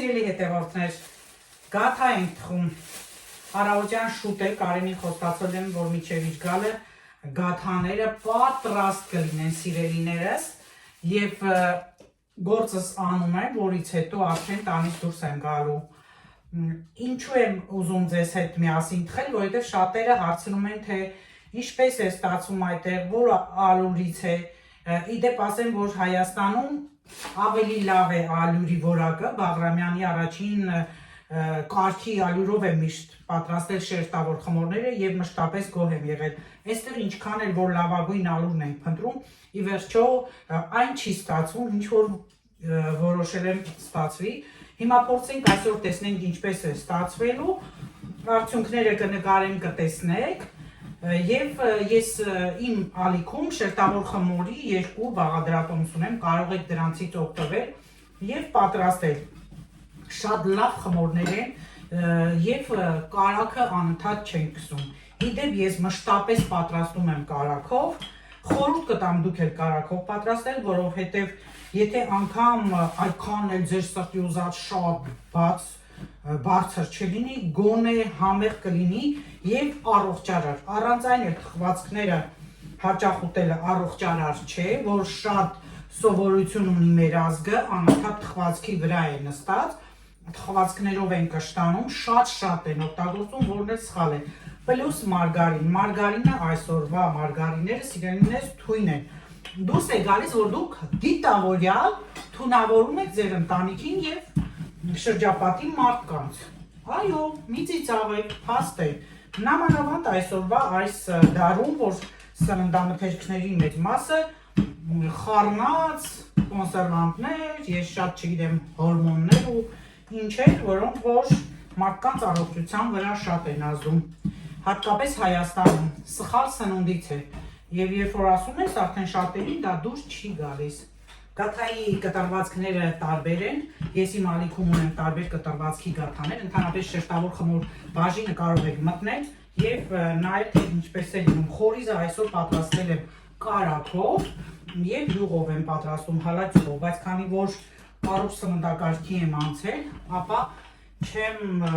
Սիրելի հետևորդներ, գաթա ենք թխում, առավոտյան շուտ է, Կարենին խոստացել եմ, որ մինչև իր գալը գաթաները պատրաստ կլինեն սիրելիներս և գործս անում եմ, որից հետո արդեն տանից դուրս եմ գալու։ Ինչու եմ ուզում ձեզ հետ միասին թխել, որովհետև շատերը հարցնում են, թե ինչպես է ստացվում այդտեղ, որ ալյուրից է։ Իդեպ ասեմ, որ Հայաստանում ավելի լավ է ալյուրի որակը, Բաղրամյանի առաջին կարգի ալյուրով եմ միշտ պատրաստել շերտավոր խմորները և մշտապես գոհ եմ եղել։ Այստեղ ինչքան էլ որ լավագույն ալյուրն ենք փնտրում, ի վերջո այն չի ստացվում, ինչ որ որոշել եմ ստացվի։ Հիմա փորձենք այսօր տեսնենք ինչպես է ստացվելու, արդյունքները կնկարեմ, կտեսնեք, և ես իմ ալիքում շերտավոր խմորի 2 բաղադրատոմս ունեմ, կարող եք դրանցից օգտվել և պատրաստել։ Շատ լավ խմորներ են և կարագը անընդհատ չեն քսում։ Իդեպ ես մշտապես պատրաստում եմ կարագով, խորհուրդ կտամ դուք էլ կարագով պատրաստել, որովհետև եթե անգամ այդքան էլ ձեր սրտի ուզած շատ բարձր չլինի, գոնե համեղ կլինի և առողջարար։ Առանց այն էլ թխվածքները հաճախ ուտելը առողջարար չէ, որ շատ սովորություն ունի մեր ազգը, անընդհատ թխվածքի վրա է նստած, թխվածքներով են կշտանում, շատ են օգտագործում, որն էլ սխալ է։ Պլյուս մարգարին, մարգարինը այսօրվա մարգարինները սիրելիներս թույն են։ Դուրս է գալիս, որ դուք դիտավորյալ թունավորում եք ձեր ընտանիքին և շրջապատի մարդկանց։ Այո, մի ծիծաղեք, փաստ է։ Նամանավանդ այսօրվա այս դարում, որ սննդամթերքների մեծ մասը խառնած կոնսերվանտներ, ես շատ չգիտեմ հորմոններ ու ինչեր, որոնք որ մարդկանց առողջության վրա շատ են ազդում, հատկապես Հայաստանում, սխալ սնունդից է, և երբ որ ասում ես, արդեն շատերին դա դուրս չի գալիս։ Գաթայի կտրվածքները տարբեր են, ես իմ ալիքում ունեմ տարբեր կտրվածքի գաթաներ, ընդհանրապես շերտավոր խմոր բաժինը կարող եք մտնել և նայել, թե ինչպես է լինում։ Խորիզը այսօր պատրաստել եմ կարագով և յուղով եմ պատրաստում, հալածյով, բայց քանի որ առողջ սննդակարգի եմ անցել, ապա չեմ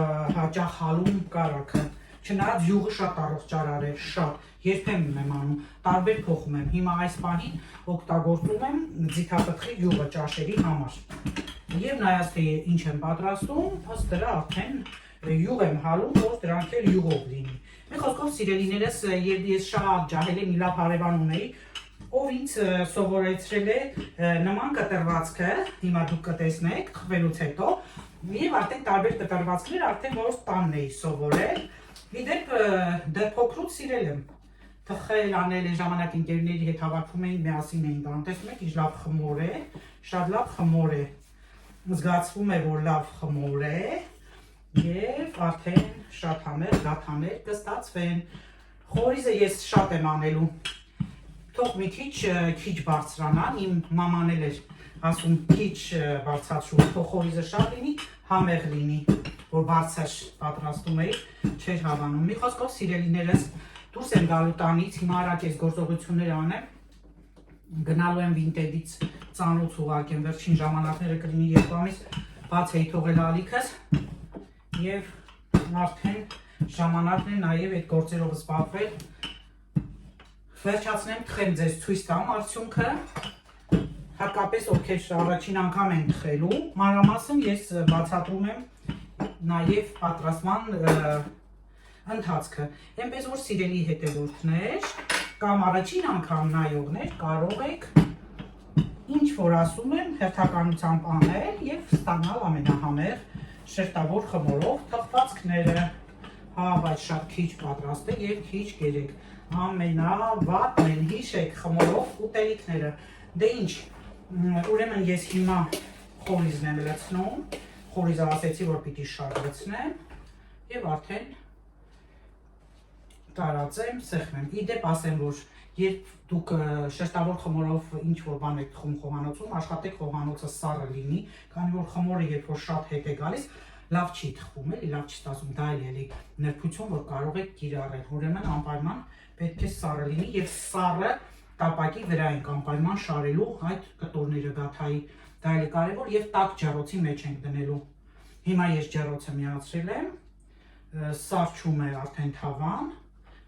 հաճախ հալում կարագը, չնայած յուղը շատ առողջարար է, շատ, երբեմն եմ անում, տարբեր փոխում եմ, հիմա այս պահին օգտագործում եմ ձիթապտղի յուղը ճաշերի համար։ Եվ նայած թե ինչ եմ պատրաստում, ըստ դրա արդեն յուղ եմ հալում, որ դրանք էլ յուղով լինի։ Մի խոսքով սիրելիներս, երբ ես շատ ջահել եմ, մի լավ հարևան ունեի, ով ինձ սովորեցրել է նման կտրվածքը, հիմա դուք կտեսնեք թխվելուց հետո, և արդեն տարբեր կտրվածքներ արդեն որ տանն էի սովորել, իդեպ դեռ փոքրուց սիրել եմ թխել, անել այն ժամանակ ընկերների հետ հավաքվում էինք, միասին էինք անում, տեսնում եք ինչ լավ խմոր է, շատ լավ խմոր է, զգացվում է, որ լավ խմոր է և արդեն շատ համեղ գաթաներ կստացվեն։ Խորիզը ես շատ եմ անելու, թող մի քիչ բարձրանան, իմ մաման էլ էր ասում քիչ բարձրացրու, թող խորիզը շատ լինի, համեղ լինի, որ բարձր պատրաստում էի, չէր հավանում։ Մի խոսքով սիրելիներս, դուրս եմ գալու տանից, հիմա արագ ես գործողություններ անեմ, գնալու եմ Վինտեդից ծանոց ուղարկեմ, վերջին ժամանակները կլինի 2 ամիս բաց էի թողել ալիքս և արդեն ժամանակն է նաև այդ գործերով զբաղվել, վերջացնեմ, թխեմ ձեզ ցույց տամ արդյունքը, հատկապես ովքեր առաջին անգամ են թխելու, մանրամասն ես բացատրում եմ նաև պատրաստման ընթացքը, այնպես որ սիրելի հետևորդներ կամ առաջին անգամ նայողներ կարող եք ինչ որ ասում եմ հերթականությամբ անել և ստանալ ամենահամեղ շերտավոր խմորով թխվածքները, բայց շատ քիչ պատրաստեք և քիչ կերեք, ամենավատն են հիշեք խմորով ուտելիքները, դե ինչ, ուրեմն ես հիմա խորիզն եմ լցնում, խորիզը ասեցի, որ պիտի շատ լցնեմ և արդեն տարածեմ, սեղմեմ, իդեպ ասեմ, որ երբ դուք շերտավոր խմորով ինչ որ բան եք թխում խոհանոցում, աշխատեք խոհանոցը սառը լինի, քանի որ խմորը երբ որ շատ հետ է գալիս, լավ չի թխվում, էլի լավ չի ստացվում, դա էլի նրբություն, որ կարող եք կիրառել, ուրեմն անպայման պետք է սառը լինի և սառը տապակի վրա ենք անպայման շարելու այդ կտորները գաթայի, դա էլի կարևոր և տաք ջառոցի մեջ ենք դնելու։ Հիմա ես ջեռոցը միացրել եմ, սառչում է արդեն թավան,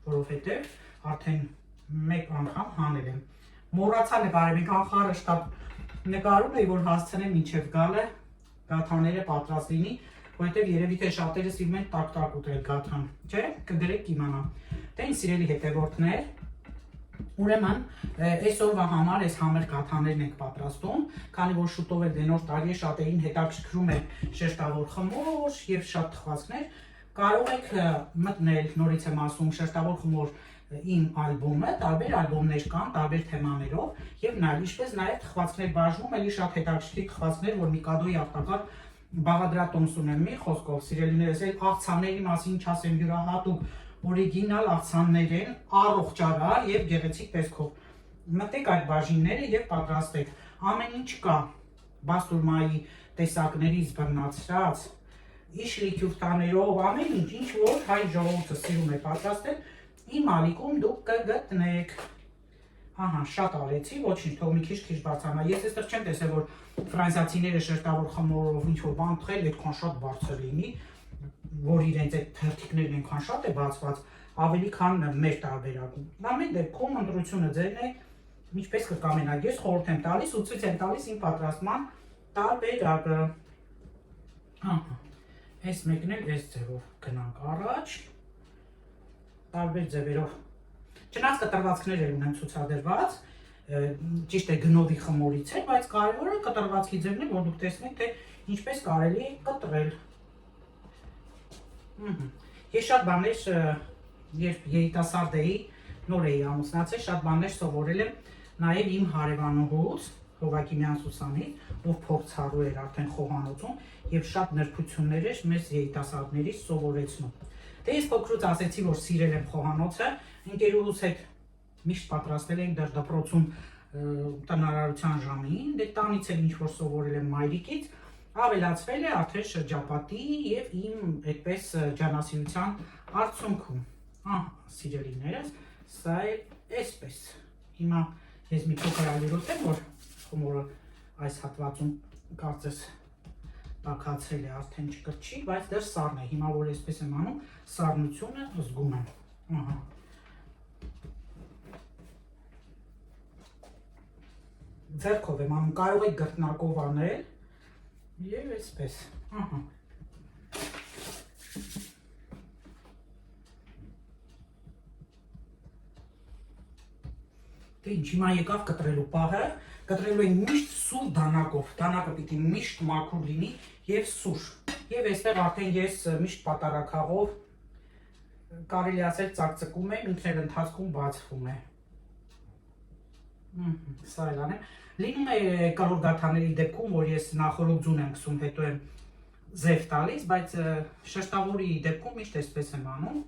որովհետև արդեն մեկ անգամ հանել եմ։ Մոռացա նկարել, մի կանխարը շտապ նկարում էի, որ հասցնեմ մինչև գալը գաթաները պատրաստ լինի, որովհետև երևի թե շատերը սիրում են տակ-տակ ուտել գաթան, չէ՞, կգրեք կիմանամ։ Դե ինձ սիրելի հետևորդներ, ուրեմն այսօրվա համար այս համեր գաթաներն ենք պատրաստում, քանի որ շուտով էլ դե նոր տարի է, շատերին հետաքրքրում է շերտավոր խմոր եւ շատ թխվածքներ, կարող եք մտնել, նորից եմ ասում, շերտավոր խմոր իմ ալբոմը, տարբեր ալբոմներ կան, տարբեր թեմաներով եւ նայել, ինչպես նաեւ թխվածքներ բաժնում, էլի շատ հետաքրքիր թխվածքներ, որ Միկադոյի արտակարգ Բաղադրատոմս ունեմ, մի խոսքով սիրելիներս, այլ աղցանների մասին ինչ ասեմ, յուրահատուկ օրիգինալ աղցաններ են, առողջարար եւ գեղեցիկ տեսքով։ Մտեք այդ բաժինները եւ պատրաստեք։ Ամեն ինչ կա, բաստուրմայի տեսակներից բռնացրած, իշլիկյուրտաներով, ամեն ինչ որ հայ ժողովուրդը սիրում է պատրաստել, իմ ալիքում դուք կգտնեք։ Ահա, շատ արեցի, ոչինչ, թող մի քիչ բարձրանա։ Ես այստեղ չեմ տեսել, որ ֆրանսիացիները շերտավոր խմորով ինչ-որ բան թխել, այդքան շատ բարձր լինի, որ իրենց այդ թերթիկներն այնքան շատ է բացված, ավելի քան մեր տարբերակում։ Ամեն դեպքում ընտրությունը ձերն է, ինչպես կկամենաք։ Ես խորհուրդ եմ տալիս ու ցույց եմ տալիս իմ պատրաստման տարբերակը։ Ահա, այս մեկն էլ այս ձևով գնանք առաջ, տարբեր ձևերով։ Չնայած կտրվածքներ էլ ունեմ ցուցադրված, ճիշտ է գնովի խմորից է, բայց կարևորը կտրվածքի ձևն է, որ դուք տեսնեք, թե ինչպես կարելի է կտրել։ Ես շատ բաներ, երբ երիտասարդ էի, նոր էի ամուսնացել, շատ բաներ սովորել եմ նաև իմ հարևանուհուց, Հովակիմյան Սուսանից, ով փորձառու էր արդեն խոհանոցում եւ շատ նրբություններ էր մեզ երիտասարդներից սովորեցնում։ Դե ես փոքրուց ասեցի, որ սիրել եմ խոհանոցը, ընկերուհուս հետ միշտ պատրաստել ենք դեռ դպրոցում տնարարության ժամին, դե տանից էլ ինչ որ սովորել եմ մայրիկից, ավելացվել է արդեն շրջապատի եւ իմ այդպես ջանասիրության արդյունքում։ Ահա, սիրելիներս, սա է այսպես։ Հիմա ես մի փոքր ալիրոտ եմ, որ խմորը այս հատվածում կարծես տաքացել է, արդեն չկրճի, բայց դեռ սառն է։ Հիմա որ այսպես եմ անում, սառնությունը զգում եմ։ Ահա։ Ձեռքով եմ անում, կարող եք գրտնակով անել եւ այսպես, ահա։ Դե ինչ, հիմա եկավ կտրելու պահը, կտրելու ենք միշտ սուր դանակով, դանակը պիտի միշտ մաքուր լինի եւ սուր։ Եվ այստեղ արդեն ես միշտ պատարակաղով կարելի ասել ծակծկում եմ, ինքն էլ ընթացքում բացվում է։ Սա էլ անեմ։ Լինում է կլոր գաթաների դեպքում, որ ես նախորդ ձուն եմ գցում, հետո եմ ձև տալիս, բայց շերտավորի դեպքում միշտ այսպես եմ անում,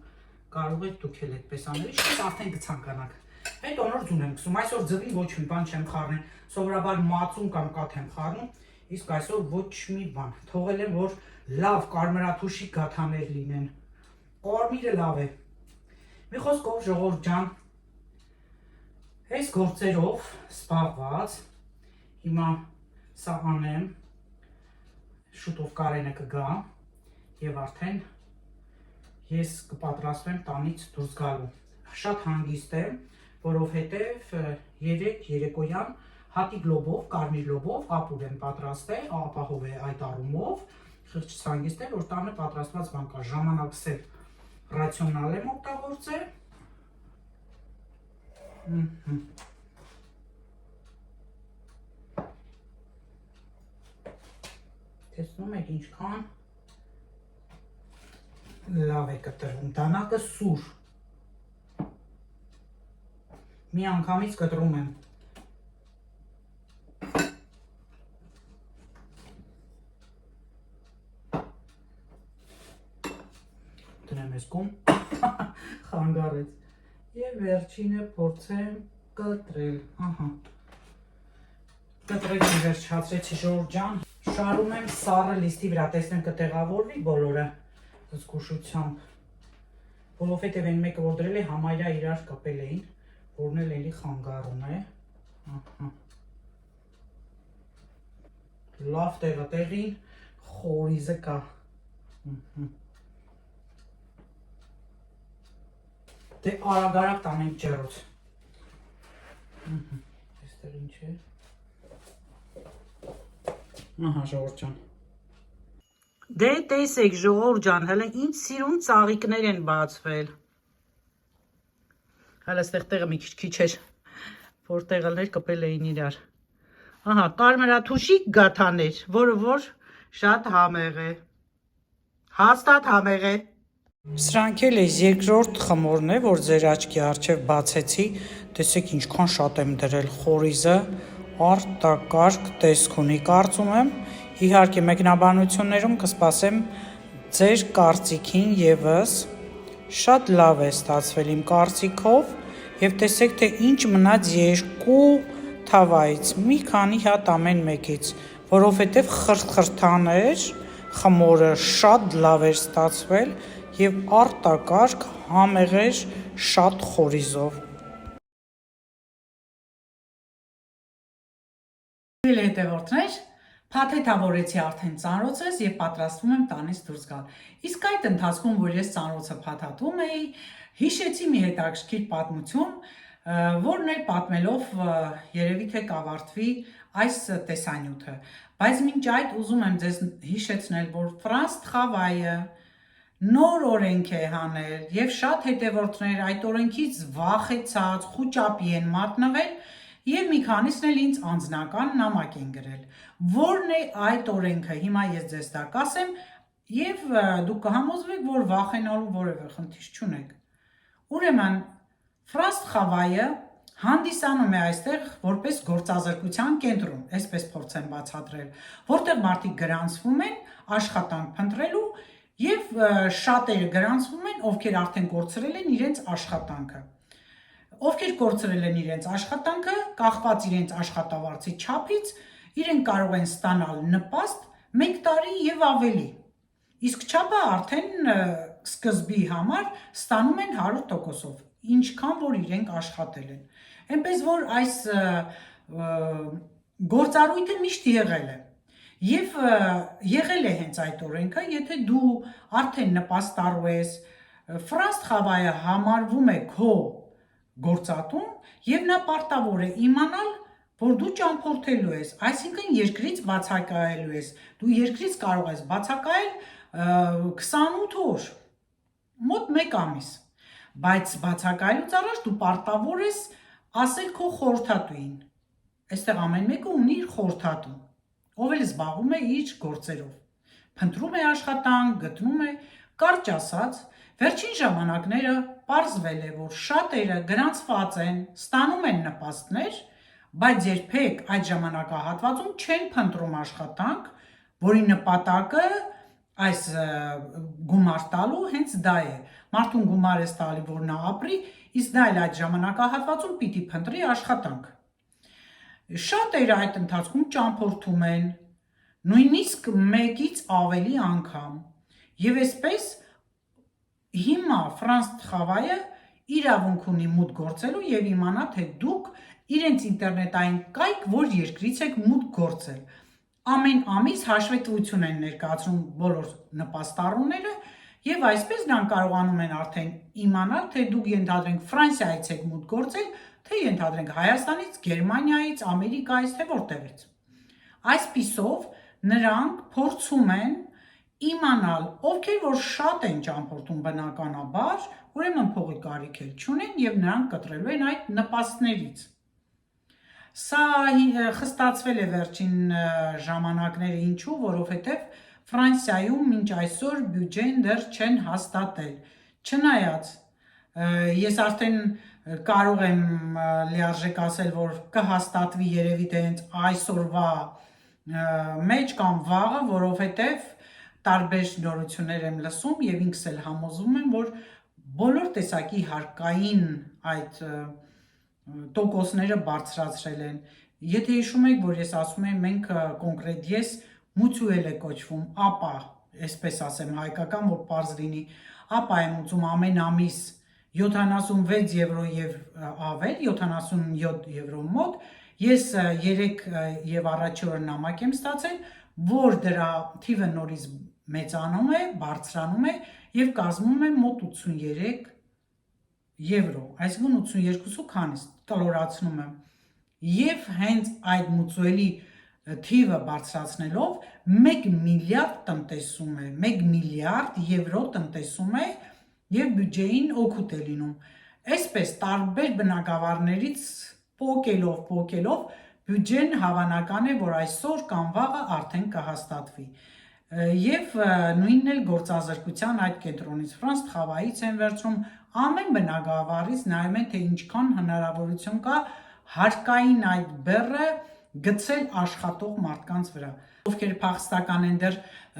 կարող եք դուք էլ այդպես անել, ինչպես արդեն կցանկանաք։ Հետո նոր ձուն եմ գցում, այսօր ձվին ոչ մի բան չեմ խառնել, սովորաբար մածուն կամ կաթ եմ խառնում, իսկ այսօր ոչ մի բան։ Թողել եմ, որ լավ կարմրաթուշի գաթաներ լինեն։ Կարմիրը լավ է։ Մի խոսքով ժողովուրդ ջան, այս գործերով սպառված, հիմա սա անեմ, շուտով Կարենը կգա եւ արդեն ես կպատրաստվեմ տանից դուրս գալու։ Շատ հանգիստ եմ, որովհետեւ երեկոյան հատիկ լոբով, կարմիր լոբով ապուր եմ պատրաստել, ապահով է այդ առումով, խղճ հանգիստ է, որ տանը պատրաստված բան կա, ժամանակս էլ ռացիոնալ եմ օգտագործել։ Տեսնում եք ինչքան լավ է կտրվում, դանակը սուր։ Մի անգամից կտրում եմ։ Տնեմ ես կում, խանգարեց։ Եվ վերջինը փորձեմ կտրել, ահա։ Կտրել եմ վերջացրեցի ժողովուրդ ջան։ Շարում եմ սառը լիստի վրա, տեսնեմ կտեղավորվի բոլորը զգուշությամբ, որովհետև այն մեկը որ դրել է համարյա իրար կապել էին, որն էլ էլի խանգարում է, լավ տեղը տեղին, խորիզը կա, Դե արագ տանենք ջեռոց։ Այստեղ ինչ է։ Ահա ժողովուրդ ջան։ Դե տեսեք ժողովուրդ ջան, հələ ինչ սիրուն ծաղիկներ են բացվել։ Հələ այստեղ տեղը մի քիչ էր, որ տեղալներ կպել էին իրար։ Ահա, կարմրաթուշիկ գաթաներ, որը որ շատ համեղ է։ Հաստատ համեղ է։ Սրանք էլ էս երկրորդ խմորն է, որ ձեր աչքի առջև բացեցի, տեսեք ինչքան շատ եմ դրել խորիզը, արտակարգ տեսք ունի, կարծում եմ, իհարկե մեկնաբանություններում կսպասեմ ձեր կարծիքին եւս, շատ լավ է ստացվել իմ կարծիքով, եւ տեսեք թե ինչ մնաց երկու թավայից, մի քանի հատ ամեն մեկից, որովհետեւ խրթխրթան էր, խմորը շատ լավ էր ստացվել եւ արտակարգ համեղ էր շատ խորիզով։ Հետևորդներ, փաթեթավորեցի արդեն ծանրոցս եւ պատրաստվում եմ տանից դուրս գալ։ Իսկ այդ ընթացքում, որ ես ծանրոցը փաթաթում էի, հիշեցի մի հետաքրքիր պատմություն, որն էլ պատմելով երևի թե կավարտվի այս տեսանյութը։ Բայց մինչ այդ ուզում եմ ձեզ հիշեցնել, որ Ֆրանս Թրավայը նոր օրենք է հանել եւ շատ հետևորդներ այդ օրենքից վախեցած, խուճապի են մատնվել եւ մի քանիսն էլ ինձ անձնական նամակ են գրել։ Որն է այդ օրենքը, հիմա ես ձեզ դա կասեմ եւ դուք կհամոզվեք, որ վախենալու որևէ խնդիր չունեք։ Ուրեմն Ֆրանս Թրավայը հանդիսանում է այստեղ որպես գործազրկության կենտրոն, այսպես փորձեմ բացատրել, որտեղ մարդիկ գրանցվում են աշխատանք փնտրելու եւ շատերը գրանցվում են, ովքեր արդեն կորցրել են իրենց աշխատանքը։ Ովքեր կորցրել են իրենց աշխատանքը, կախված իրենց աշխատավարձի չափից, իրենք կարող են ստանալ նպաստ 1 տարի եւ ավելի։ Իսկ չափը արդեն սկզբի համար ստանում են 100%-ով, ինչքան որ իրենք աշխատել են։ Այնպես որ այս գործառույթը միշտ եղել է։ Եվ եղել է հենց այդ օրենքը, եթե դու արդեն նպաստառու ես, Ֆրանս Թրավայը համարվում է քո գործատուն եւ նա պարտավոր է իմանալ, որ դու ճամփորդելու ես, այսինքն երկրից բացակայելու ես։ Դու երկրից կարող ես բացակայել 28 օր, մոտ 1 ամիս, բայց բացակայելուց առաջ դու պարտավոր ես ասել քո խորհրդատուին։ Այստեղ ամեն մեկը ունի իր խորհրդատու, ով էլ զբաղվում է իր գործերով, փնտրում է աշխատանք, գտնում է, կարճ ասած, վերջին ժամանակները պարզվել է, որ շատերը գրանցված են, ստանում են նպաստներ, բայց երբեք այդ ժամանակահատվածում չեն փնտրում աշխատանք, որի նպատակը այս գումար տալու հենց դա է։ Մարդուն գումար ես տալի, որ նա ապրի, իսկ դա էլ այդ ժամանակահատվածում պիտի փնտրի աշխատանք։ Շատերը այդ ընթացքում ճամփորդում են, նույնիսկ մեկից ավելի անգամ։ Եվ այսպես հիմա Ֆրանս Թրավայը իրավունք ունի մուտք գործելու եւ իմանա, թե դուք իրենց ինտերնետային կայք որ երկրից եք մուտք գործել։ Ամեն ամիս հաշվետվություն են ներկայացնում բոլոր նպաստառուները եւ այսպես նրանք կարողանում են արդեն իմանալ, թե դուք ենթադրենք Ֆրանսիայից եք մուտք գործել, թե ենթադրենք Հայաստանից, Գերմանիայից, Ամերիկայից, թե որտեղից։ Այսպիսով նրանք փորձում են իմանալ, ովքեր որ շատ են ճամփորդում բնականաբար, ուրեմն փողի կարիք էլ չունեն եւ նրանք կտրելու են այդ նպաստներից։ Սա խստացվել է վերջին ժամանակները, ինչու, որովհետեւ Ֆրանսիայում մինչ այսօր բյուջեն դեռ չեն հաստատել։ Չնայած ես արդեն կարող եմ լիարժեք ասել, որ կհաստատվի երևի թե հենց այսօրվա մեջ կամ վաղը, որովհետեւ տարբեր նորություններ եմ լսում եւ ինքս էլ համոզվում եմ, որ բոլոր տեսակի հարկային այդ տոկոսները բարձրացրել են։ Եթե հիշում եք, որ ես ասում եմ, մենք կոնկրետ ես մուցուել է կոչվում, ապա, այսպես ասեմ հայկական, որ պարզ լինի, ապա եմ ուծում ամեն ամիս 76 եվրո եւ ավել, 77 եվրո մոտ, ես 3 եւ առաջի օրը նամակ եմ ստացել, որ դրա թիվը նորից մեծանում է, բարձրանում է եւ կազմում է մոտ 83 եվրո, այսինքն 82 քանիս կլորացնում եմ եւ հենց այդ մուծուելի թիվը բարձրացնելով 1 միլիարդ տնտեսում է, 1 միլիարդ եվրո տնտեսում է եւ բյուջեին օգուտ է լինում։ Այսպես տարբեր բնակավարներից պոկելով բյուջեն հավանական է, որ այսօր կամ վաղը արդեն կհաստատվի։ Եվ նույնն էլ գործազրկության այդ կենտրոնից Ֆրանս խավայից են վերցնում ամեն բնակավարից նայում են, թե ինչքան հնարավորություն կա հարկային այդ բեռը գցել աշխատող մարդկանց վրա։ Ովքեր փախստական են դեռ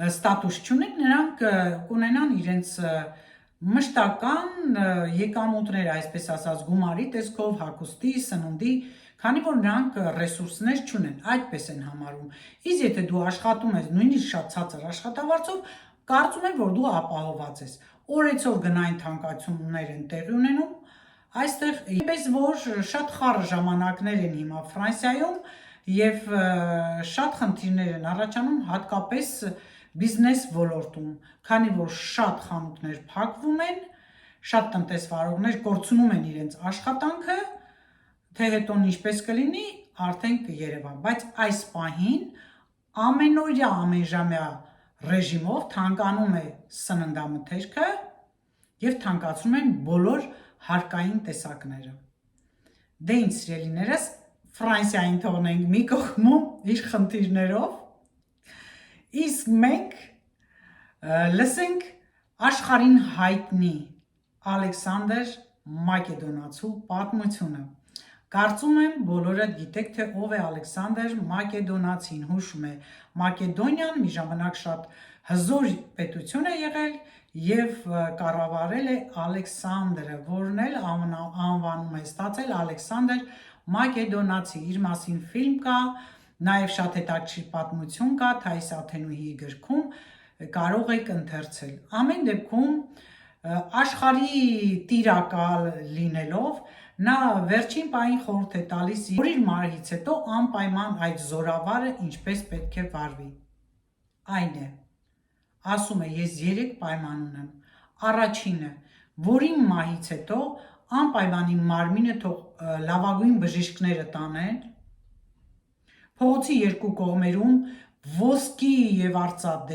ստատուս չունեն, նրանք կունենան իրենց մշտական եկամուտներ, այսպես ասած, գումարի տեսքով, հագուստի, սնունդի, քանի որ նրանք ռեսուրսներ չունեն, այդպես են համարում։ Իսկ եթե դու աշխատում ես նույնիսկ շատ ցածր աշխատավարձով, կարծում եմ, որ դու ապահովված ես։ Օրեցօր գնային թանկացումներ են տեղի ունենում այստեղ, այնպես որ շատ խառը ժամանակներ են հիմա Ֆրանսիայում եւ շատ խնդիրներ են առաջանում հատկապես բիզնես ոլորտում, քանի որ շատ խանութներ փակվում են, շատ տնտեսվարողներ կորցնում են իրենց աշխատանքը, թե հետո ինչպես կլինի, արդեն կերևա, բայց այս պահին ամենօրյա ամենժամյա ռեժիմով թանկանում է սննդամթերքը եւ թանկացնում են բոլոր հարկային տեսակները։ Դե ինչ սիրելիներս, Ֆրանսիային թողնենք մի կողմում իր խնդիրներով, իսկ մենք լսենք աշխարհին հայտնի Ալեքսանդր Մակեդոնացու պատմությունը։ Կարծում եմ բոլորը գիտեք, թե ով է Ալեքսանդր Մակեդոնացին, հուշում է Մակեդոնիան մի ժամանակ շատ հզոր պետություն է եղել եւ կառավարել է Ալեքսանդրը, որն էլ անվանում է ստացել Ալեքսանդր Մակեդոնացի, իր մասին ֆիլմ կա, նաև շատ հետաքրքիր պատմություն կա Թայիս Աթենուհիի գրքում, կարող եք ընթերցել։ Ամեն դեպքում աշխարհի տիրակալ լինելով նա վերջին պահին խորհուրդ է տալիս, որ իր մահից հետո անպայման այդ զորավարը ինչպես պետք է վարվի։ Այն է, ասում է, ես 3 պայման ունեմ։ Առաջինը, որ իմ մահից հետո անպայման իմ մարմինը թող լավագույն բժիշկները տանեն, փողոցի երկու կողմերում ոսկի եւ արծաթ,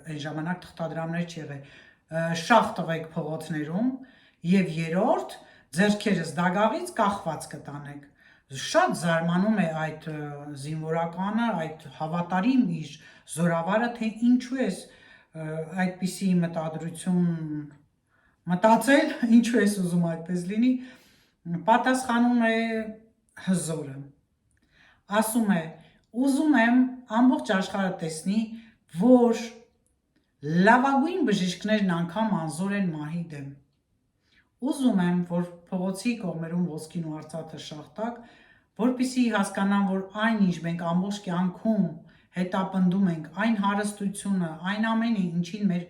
այն ժամանակ թղթադրամներ չեղել, շաղ տվեք փողոցներում, եւ երրորդ, ձեռքերս դագաղից կախված կտանեք։ Շատ զարմանում է այդ զինվորականը, այդ հավատարիմ իր զորավարը, թե ինչու է այդպիսի մտադրություն մտածել, ինչու է ուզում այդպես լինի, պատասխանում է հզորը։ Ասում է, ուզում եմ ամբողջ աշխարհը տեսնի, որ լավագույն բժիշկներն անգամ անզոր են մահի դեմ։ Ուզում եմ, որ փողոցի կողմերում ոսկին ու արծաթը շաղտակ, որպեսզի հասկանան, որ այն ինչ մենք ամբողջ կյանքում հետապնդում ենք, այն հարստությունը, այն ամենը, ինչին մեր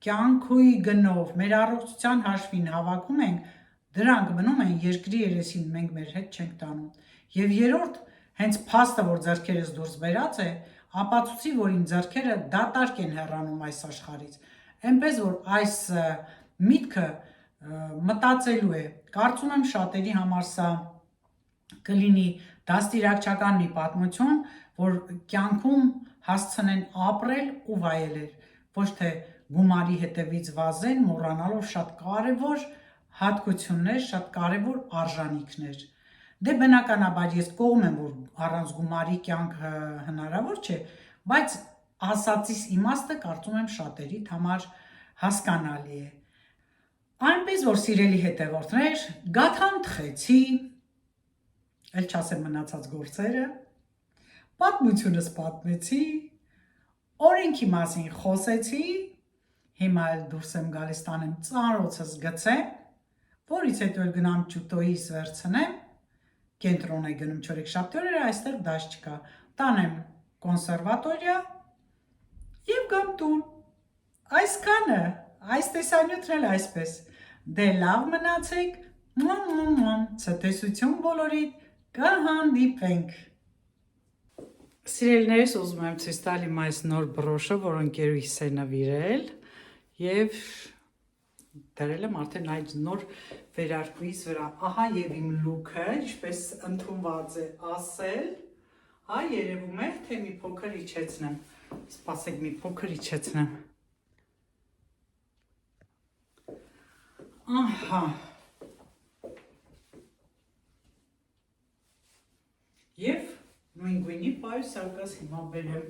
կյանքի գնով, մեր առողջության հաշվին հավաքում ենք, դրանք մնում են երկրի երեսին, մենք մեր հետ չենք տանում։ Եվ երրորդ, հենց փաստը, որ ձեռքերս դուրս բերած է, ապացուցի, որ իմ ձեռքերը դատարկ են հեռանում այս աշխարհից։ Այնպես որ այս միտքը մտածելու է։ Կարծում եմ շատերի համար սա կլինի դաստիարակչական մի պատմություն, որ կյանքում հասցնեն ապրել ու վայելել, ոչ թե գումարի հետևից վազեն, մոռանալով շատ կարևոր հատկություններ, շատ կարևոր արժանինքներ։ Դե բնականաբար ես կողմ եմ, որ առանց գումարի կյանք հնարավոր չէ, բայց ասածիս իմաստը կարծում եմ շատերի համար հասկանալի է։ Այնպես որ սիրելի հետևորդներ, գաթան թխեցի, էլ չասեմ մնացած գործերը, պատմությունս պատմեցի, օրենքի մասին խոսեցի, հիմա էլ դուրս եմ գալիս տանեմ ծանրոցս գցեմ, որից հետո էլ գնամ ճուտոյիս վերցնեմ, կենտրոն է գնում չորեքշաբթի օրերը, այստեղ դաս չկա, տանեմ կոնսերվատորիա եւ գամ տուն։ Այսքանը, այս տեսանյութն էլ այսպես։ Դե լավ մնացեք, ցտեսություն բոլորիդ, կհանդիպենք։ Սիրելիներս, ուզում եմ ցույց տալ իմ այս նոր բրոշը, որ ընկերուհիս է նվիրել եւ դրել եմ արդեն այդ նոր վերարկուից վրա։ Ահա եւ իմ լուքը, ինչպես ընդունված է ասել, հա երևում է, թե մի փոքր իջեցնեմ։ Սպասեք, մի փոքր իջեցնեմ։ Ահա։ Եվ նույն գույնի պայս արկած հիմա բերեմ,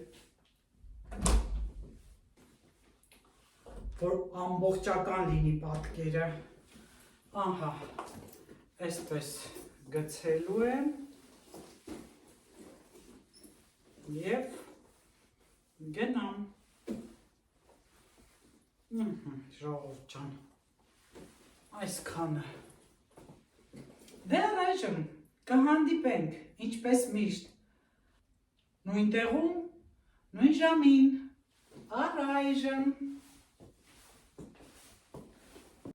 որ ամբողջական լինի պատկերը, ահա, այսպես գցելու եմ և գնամ, ժողով ճան, այսքանը, դե առայժմ կհանդիպենք, ինչպես միշտ, նույն տեղում, նույն ժամին, առայժմ